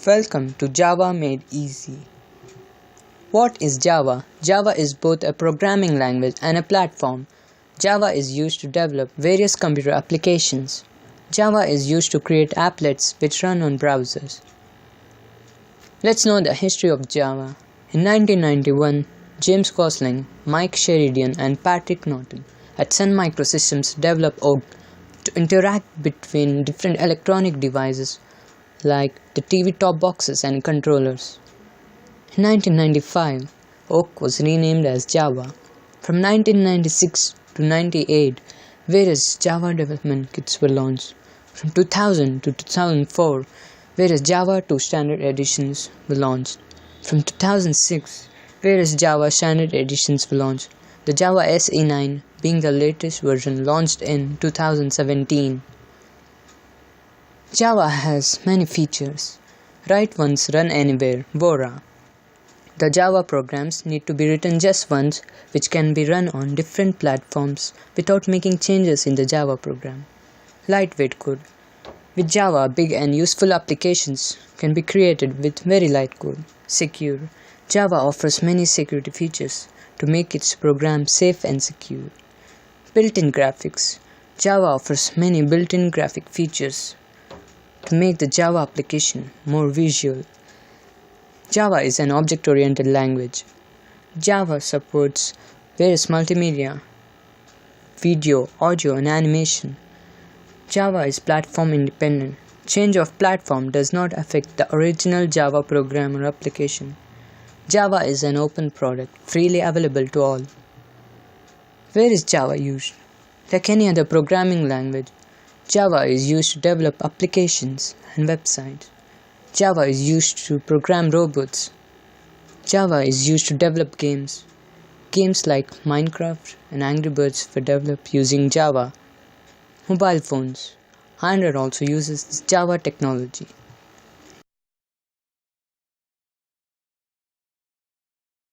Welcome to Java Made Easy. What is Java? Java is both a programming language and a platform. Java is used to develop various computer applications. Java is used to create applets which run on browsers. Let's know the history of Java. In 1991, James Gosling, Mike Sheridan and Patrick Norton at Sun Microsystems developed Oak to interact between different electronic devices like the TV top boxes and controllers. In 1995, Oak was renamed as Java. From 1996 to 98, various Java development kits were launched. From 2000 to 2004, various Java 2 standard editions were launched. From 2006, various Java standard editions were launched, the Java SE9 being the latest version launched in 2017. Java has many features. Write once, run anywhere, Bora. The Java programs need to be written just once, which can be run on different platforms without making changes in the Java program. Lightweight code. With Java, big and useful applications can be created with very light code. Secure. Java offers many security features to make its program safe and secure. Built-in graphics. Java offers many built-in graphic features to make the Java application more visual. Java is an object-oriented language. Java supports various multimedia, video, audio, and animation. Java is platform independent. Change of platform does not affect the original Java program or application. Java is an open product, freely available to all. Where is Java used? Like any other programming language, Java is used to develop applications and websites. Java is used to program robots. Java is used to develop games. Games like Minecraft and Angry Birds were developed using Java. Mobile phones. Android also uses this Java technology.